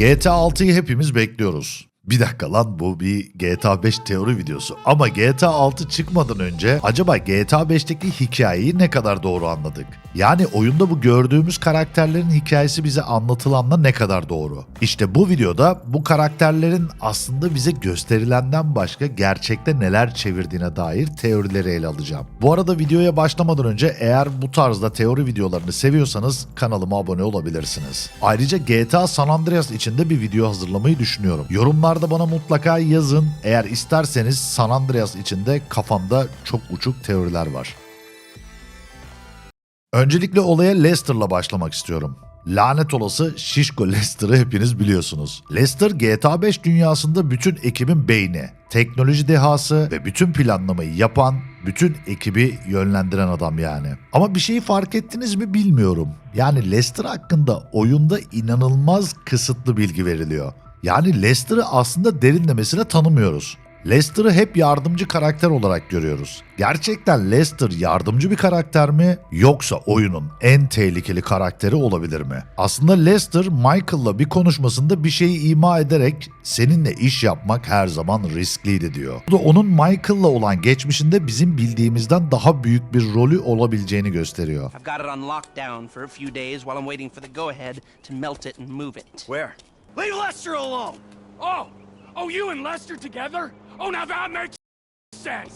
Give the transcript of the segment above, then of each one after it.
GTA 6'yı hepimiz bekliyoruz. Bir dakika lan, bu bir GTA 5 teori videosu. Ama GTA 6 çıkmadan önce acaba GTA 5'teki hikayeyi ne kadar doğru anladık? Yani oyunda bu gördüğümüz karakterlerin hikayesi bize anlatılanla ne kadar doğru? İşte bu videoda bu karakterlerin aslında bize gösterilenden başka gerçekte neler çevirdiğine dair teorileri ele alacağım. Bu arada videoya başlamadan önce eğer bu tarzda teori videolarını seviyorsanız kanalıma abone olabilirsiniz. Ayrıca GTA San Andreas için de bir video hazırlamayı düşünüyorum. Yorumlarda bana mutlaka yazın. Eğer isterseniz San Andreas için de kafamda çok uçuk teoriler var. Öncelikle olaya Lester'la başlamak istiyorum. Lanet olası şişko Lester'ı hepiniz biliyorsunuz. Lester GTA 5 dünyasında bütün ekibin beyni, teknoloji dehası ve bütün planlamayı yapan, bütün ekibi yönlendiren adam yani. Ama bir şeyi fark ettiniz mi bilmiyorum. Yani Lester hakkında oyunda inanılmaz kısıtlı bilgi veriliyor. Yani Lester'ı aslında derinlemesine tanımıyoruz. Lester'ı hep yardımcı karakter olarak görüyoruz. Gerçekten Lester yardımcı bir karakter mi, yoksa oyunun en tehlikeli karakteri olabilir mi? Aslında Lester, Michael'la bir konuşmasında bir şeyi ima ederek seninle iş yapmak her zaman riskliydi diyor. Bu da onun Michael'la olan geçmişinde bizim bildiğimizden daha büyük bir rolü olabileceğini gösteriyor. I've got it on lockdown for a few days while I'm waiting for the go-ahead to melt it and move it. Where? Leave Lester alone! Oh, you and Lester together? Oh, now that makes sense.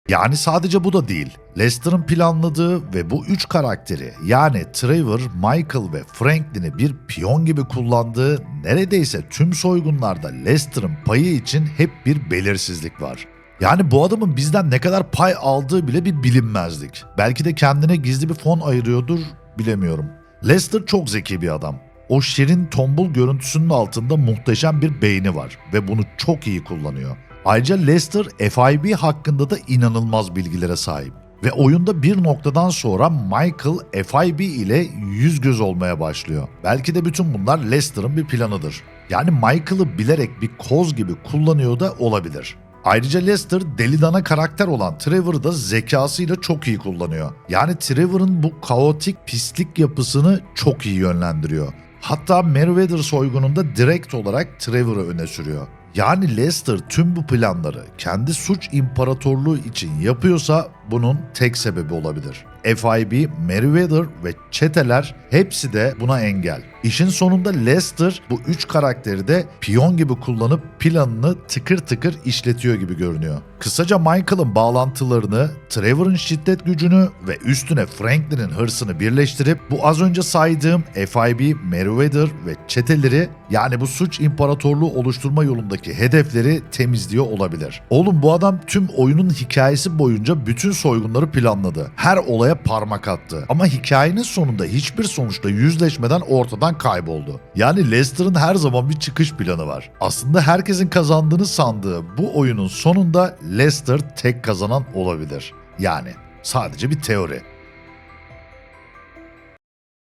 Yani sadece bu da değil. Lester'ın planladığı ve bu üç karakteri, yani Trevor, Michael ve Franklin'i bir piyon gibi kullandığı neredeyse tüm soygunlarda Lester'ın payı için hep bir belirsizlik var. Yani bu adamın bizden ne kadar pay aldığı bile bir bilinmezlik. Belki de kendine gizli bir fon ayırıyordur, bilemiyorum. Lester çok zeki bir adam. O şirin tombul görüntüsünün altında muhteşem bir beyni var ve bunu çok iyi kullanıyor. Ayrıca Lester FIB hakkında da inanılmaz bilgilere sahip. Ve oyunda bir noktadan sonra Michael FIB ile yüz göz olmaya başlıyor. Belki de bütün bunlar Lester'ın bir planıdır. Yani Michael'ı bilerek bir koz gibi kullanıyor da olabilir. Ayrıca Lester deli dana karakter olan Trevor'ı da zekasıyla çok iyi kullanıyor. Yani Trevor'ın bu kaotik pislik yapısını çok iyi yönlendiriyor. Hatta Merryweather soygununda direkt olarak Trevor'ı öne sürüyor. Yani Lester tüm bu planları kendi suç imparatorluğu için yapıyorsa bunun tek sebebi olabilir. FIB, Merryweather ve çeteler hepsi de buna engel. İşin sonunda Lester bu üç karakteri de piyon gibi kullanıp planını tıkır tıkır işletiyor gibi görünüyor. Kısaca Michael'ın bağlantılarını, Trevor'ın şiddet gücünü ve üstüne Franklin'in hırsını birleştirip bu az önce saydığım FIB, Merryweather ve çeteleri, yani bu suç imparatorluğu oluşturma yolundaki hedefleri temizliyor olabilir. Oğlum, bu adam tüm oyunun hikayesi boyunca bütün soygunları planladı. Her olaya parmak attı. Ama hikayenin sonunda hiçbir sonuçla yüzleşmeden ortadan kayboldu. Yani Lester'ın her zaman bir çıkış planı var. Aslında herkesin kazandığını sandığı bu oyunun sonunda Lester tek kazanan olabilir. Yani sadece bir teori.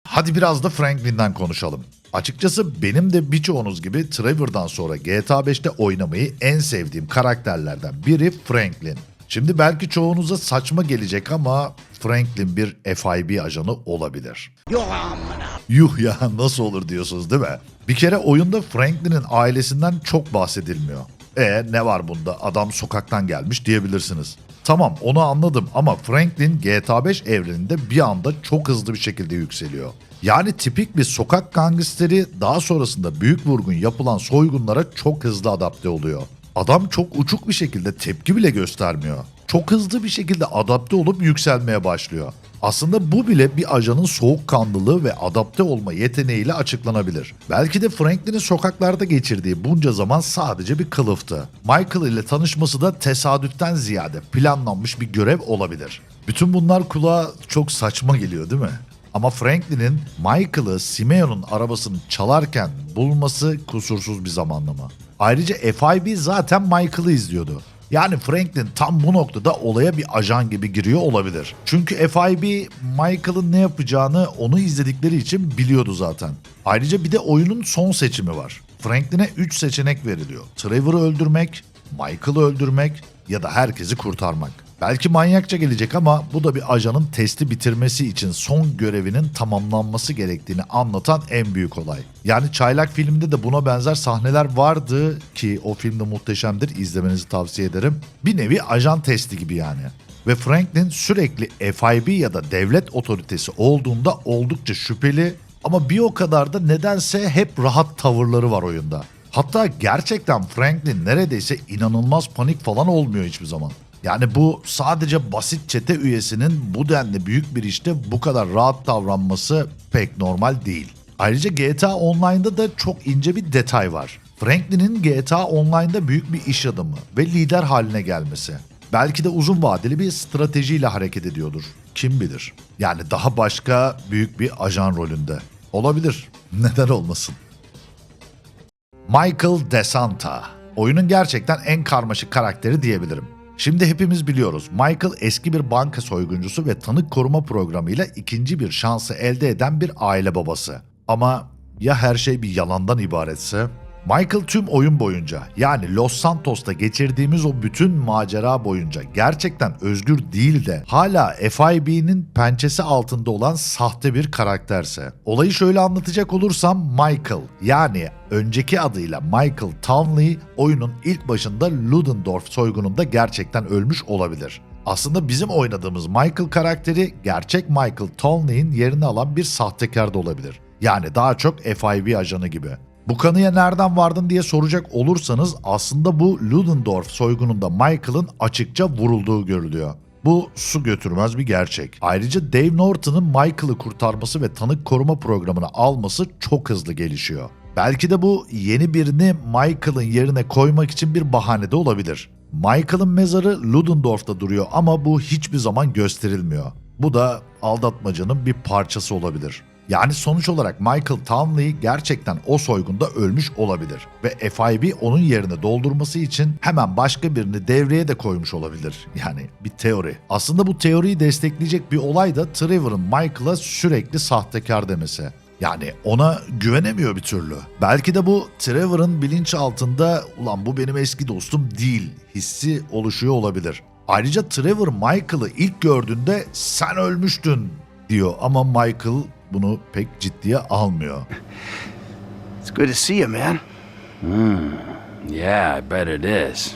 Hadi biraz da Franklin'den konuşalım. Açıkçası benim de birçoğunuz gibi Trevor'dan sonra GTA 5'te oynamayı en sevdiğim karakterlerden biri Franklin. Şimdi belki çoğunuza saçma gelecek ama Franklin bir FIB ajanı olabilir. Yuh ya, nasıl olur diyorsunuz değil mi? Bir kere oyunda Franklin'in ailesinden çok bahsedilmiyor. Ne var bunda, adam sokaktan gelmiş diyebilirsiniz. Tamam, onu anladım ama Franklin GTA 5 evreninde bir anda çok hızlı bir şekilde yükseliyor. Yani tipik bir sokak gangsteri, daha sonrasında büyük vurgun yapılan soygunlara çok hızlı adapte oluyor. Adam çok uçuk bir şekilde tepki bile göstermiyor. Çok hızlı bir şekilde adapte olup yükselmeye başlıyor. Aslında bu bile bir ajanın soğukkanlılığı ve adapte olma yeteneğiyle açıklanabilir. Belki de Franklin'in sokaklarda geçirdiği bunca zaman sadece bir kılıftı. Michael ile tanışması da tesadüften ziyade planlanmış bir görev olabilir. Bütün bunlar kulağa çok saçma geliyor değil mi? Ama Franklin'in Michael'ı Simeon'un arabasını çalarken bulması kusursuz bir zamanlama. Ayrıca FIB zaten Michael'ı izliyordu. Yani Franklin tam bu noktada olaya bir ajan gibi giriyor olabilir. Çünkü FIB Michael'ın ne yapacağını onu izledikleri için biliyordu zaten. Ayrıca bir de oyunun son seçimi var. Franklin'e 3 seçenek veriliyor. Trevor'ı öldürmek, Michael'ı öldürmek ya da herkesi kurtarmak. Belki manyakça gelecek ama bu da bir ajanın testi bitirmesi için son görevinin tamamlanması gerektiğini anlatan en büyük olay. Yani Çaylak filminde de buna benzer sahneler vardı ki o film de muhteşemdir, izlemenizi tavsiye ederim. Bir nevi ajan testi gibi yani. Ve Franklin sürekli FIB ya da devlet otoritesi olduğunda oldukça şüpheli ama bir o kadar da nedense hep rahat tavırları var oyunda. Hatta gerçekten Franklin neredeyse inanılmaz panik falan olmuyor hiçbir zaman. Yani bu sadece basit çete üyesinin bu denli büyük bir işte bu kadar rahat davranması pek normal değil. Ayrıca GTA Online'da da çok ince bir detay var. Franklin'in GTA Online'da büyük bir iş adamı ve lider haline gelmesi. Belki de uzun vadeli bir stratejiyle hareket ediyordur. Kim bilir? Yani daha başka büyük bir ajan rolünde. Olabilir. Neden olmasın? Michael DeSanta. Oyunun gerçekten en karmaşık karakteri diyebilirim. Şimdi hepimiz biliyoruz. Michael eski bir banka soyguncusu ve tanık koruma programıyla ikinci bir şansı elde eden bir aile babası. Ama ya her şey bir yalandan ibaretse? Michael tüm oyun boyunca, yani Los Santos'ta geçirdiğimiz o bütün macera boyunca gerçekten özgür değil de hala FIB'nin pençesi altında olan sahte bir karakterse. Olayı şöyle anlatacak olursam, Michael, yani önceki adıyla Michael Townley, oyunun ilk başında Ludendorff soygununda gerçekten ölmüş olabilir. Aslında bizim oynadığımız Michael karakteri gerçek Michael Townley'in yerini alan bir sahtekar da olabilir. Yani daha çok FIB ajanı gibi. Bu kanıya nereden vardın diye soracak olursanız aslında bu Ludendorff soygununda Michael'ın açıkça vurulduğu görülüyor. Bu su götürmez bir gerçek. Ayrıca Dave Norton'ın Michael'ı kurtarması ve tanık koruma programına alması çok hızlı gelişiyor. Belki de bu yeni birini Michael'ın yerine koymak için bir bahane de olabilir. Michael'ın mezarı Ludendorff'ta duruyor ama bu hiçbir zaman gösterilmiyor. Bu da aldatmacanın bir parçası olabilir. Yani sonuç olarak Michael Townley gerçekten o soygunda ölmüş olabilir ve FIB onun yerine doldurması için hemen başka birini devreye de koymuş olabilir. Yani bir teori. Aslında bu teoriyi destekleyecek bir olay da Trevor'ın Michael'a sürekli sahtekar demesi. Yani ona güvenemiyor bir türlü. Belki de bu Trevor'ın bilinçaltında "ulan bu benim eski dostum değil" hissi oluşuyor olabilir. Ayrıca Trevor Michael'ı ilk gördüğünde "sen ölmüştün" diyor ama Michael bunu pek ciddiye almıyor. It's good to see you, man. Yeah, I bet it is.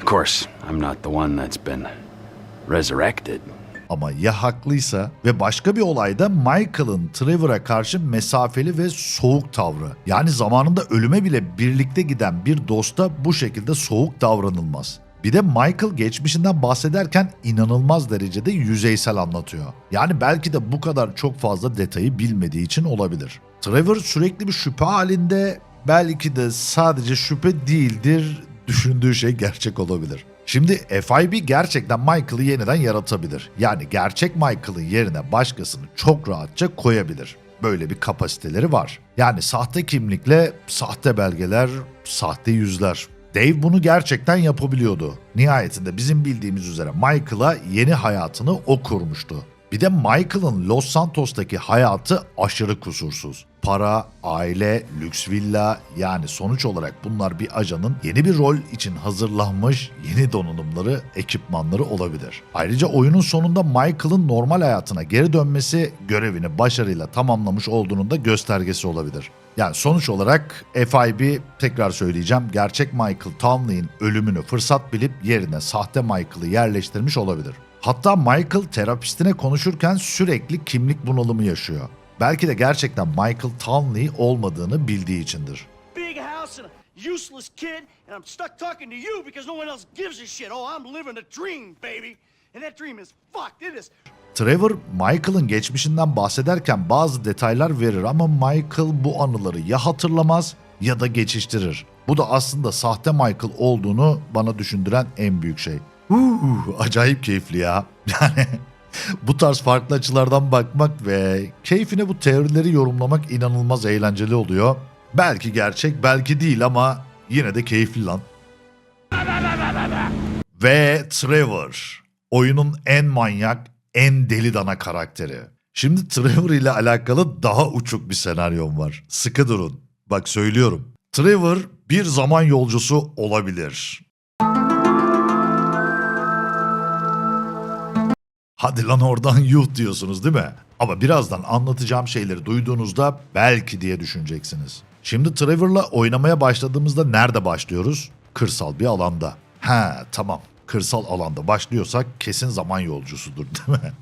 Of course, I'm not the one that's been resurrected. Ama ya haklıysa ve başka bir olayda Michael'ın Trevor'a karşı mesafeli ve soğuk tavrı. Yani zamanında ölüme bile birlikte giden bir dosta bu şekilde soğuk davranılmaz. Bir de Michael geçmişinden bahsederken inanılmaz derecede yüzeysel anlatıyor. Yani belki de bu kadar çok fazla detayı bilmediği için olabilir. Trevor sürekli bir şüphe halinde, belki de sadece şüphe değildir, düşündüğü şey gerçek olabilir. Şimdi FIB gerçekten Michael'ı yeniden yaratabilir. Yani gerçek Michael'ın yerine başkasını çok rahatça koyabilir. Böyle bir kapasiteleri var. Yani sahte kimlikle sahte belgeler, sahte yüzler. Dave bunu gerçekten yapabiliyordu. Nihayetinde bizim bildiğimiz üzere Michael'a yeni hayatını o kurmuştu. Bir de Michael'ın Los Santos'taki hayatı aşırı kusursuz. Para, aile, lüks villa, yani sonuç olarak bunlar bir ajanın yeni bir rol için hazırlanmış yeni donanımları, ekipmanları olabilir. Ayrıca oyunun sonunda Michael'ın normal hayatına geri dönmesi görevini başarıyla tamamlamış olduğunun da göstergesi olabilir. Yani sonuç olarak FIB, tekrar söyleyeceğim, gerçek Michael Townley'in ölümünü fırsat bilip yerine sahte Michael'ı yerleştirmiş olabilir. Hatta Michael terapistine konuşurken sürekli kimlik bunalımı yaşıyor. Belki de gerçekten Michael Townley olmadığını bildiği içindir. Big house and a useless kid, and I'm stuck talking to you because no one else gives a shit. Oh, I'm living a dream, baby. And that dream is fucked. It is. Trevor, Michael'ın geçmişinden bahsederken bazı detaylar verir ama Michael bu anıları ya hatırlamaz ya da geçiştirir. Bu da aslında sahte Michael olduğunu bana düşündüren en büyük şey. Acayip keyifli ya. Yani bu tarz farklı açılardan bakmak ve keyfine bu teorileri yorumlamak inanılmaz eğlenceli oluyor. Belki gerçek, belki değil ama yine de keyifli lan. Ve Trevor, oyunun en manyak, en deli dana karakteri. Şimdi Trevor ile alakalı daha uçuk bir senaryom var. Sıkı durun. Bak söylüyorum. Trevor bir zaman yolcusu olabilir. Hadi lan oradan yuh diyorsunuz değil mi? Ama birazdan anlatacağım şeyleri duyduğunuzda belki diye düşüneceksiniz. Şimdi Trevor'la oynamaya başladığımızda nerede başlıyoruz? Kırsal bir alanda. Tamam. Kırsal alanda başlıyorsak kesin zaman yolcusudur değil mi?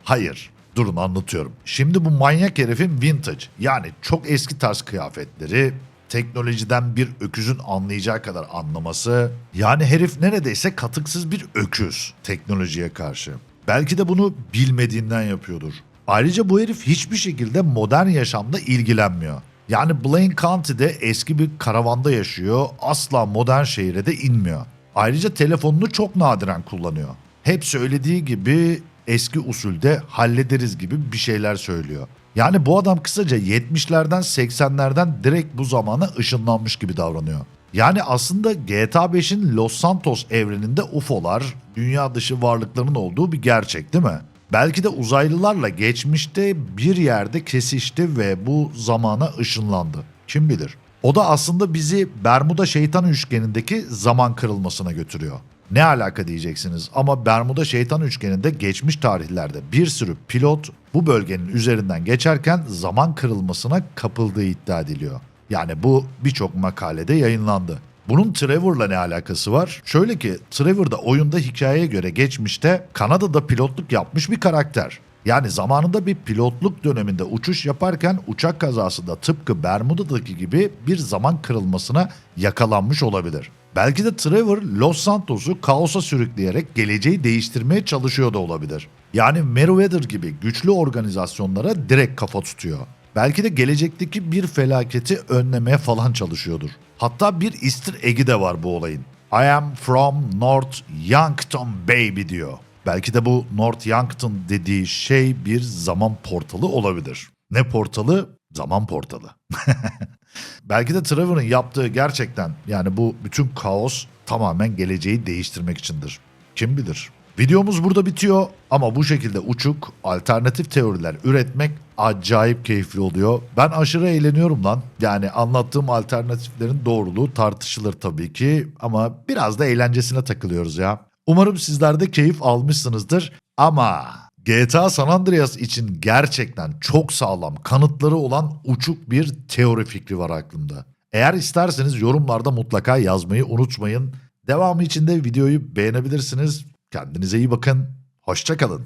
Hayır. Durun anlatıyorum. Şimdi bu manyak herifin vintage yani çok eski tarz kıyafetleri, teknolojiden bir öküzün anlayacağı kadar anlaması, yani herif neredeyse katıksız bir öküz teknolojiye karşı. Belki de bunu bilmediğinden yapıyordur. Ayrıca bu herif hiçbir şekilde modern yaşamda ilgilenmiyor. Yani Blaine County'de eski bir karavanda yaşıyor, asla modern şehire de inmiyor. Ayrıca telefonunu çok nadiren kullanıyor. Hep söylediği gibi eski usulde hallederiz gibi bir şeyler söylüyor. Yani bu adam kısaca 70'lerden 80'lerden direkt bu zamana ışınlanmış gibi davranıyor. Yani aslında GTA 5'in Los Santos evreninde UFO'lar, dünya dışı varlıkların olduğu bir gerçek değil mi? Belki de uzaylılarla geçmişte bir yerde kesişti ve bu zamana ışınlandı. Kim bilir? O da aslında bizi Bermuda Şeytan Üçgeni'ndeki zaman kırılmasına götürüyor. Ne alaka diyeceksiniz ama Bermuda Şeytan Üçgeni'nde geçmiş tarihlerde bir sürü pilot bu bölgenin üzerinden geçerken zaman kırılmasına kapıldığı iddia ediliyor. Yani bu birçok makalede yayınlandı. Bunun Trevor'la ne alakası var? Şöyle ki Trevor da oyunda hikayeye göre geçmişte Kanada'da pilotluk yapmış bir karakter. Yani zamanında bir pilotluk döneminde uçuş yaparken uçak kazasında tıpkı Bermuda'daki gibi bir zaman kırılmasına yakalanmış olabilir. Belki de Trevor Los Santos'u kaosa sürükleyerek geleceği değiştirmeye çalışıyor da olabilir. Yani Meriwether gibi güçlü organizasyonlara direkt kafa tutuyor. Belki de gelecekteki bir felaketi önlemeye falan çalışıyordur. Hatta bir easter egg'i de var bu olayın. I am from North Yankton baby diyor. Belki de bu North Yankton dediği şey bir zaman portalı olabilir. Ne portalı? Zaman portalı. Belki de Trevor'ın yaptığı gerçekten yani bu bütün kaos tamamen geleceği değiştirmek içindir. Kim bilir? Videomuz burada bitiyor ama bu şekilde uçuk, alternatif teoriler üretmek acayip keyifli oluyor. Ben aşırı eğleniyorum lan. Yani anlattığım alternatiflerin doğruluğu tartışılır tabii ki ama biraz da eğlencesine takılıyoruz ya. Umarım sizler de keyif almışsınızdır ama GTA San Andreas için gerçekten çok sağlam kanıtları olan uçuk bir teori fikri var aklımda. Eğer isterseniz yorumlarda mutlaka yazmayı unutmayın. Devamı için de videoyu beğenebilirsiniz. Kendinize iyi bakın. Hoşça kalın.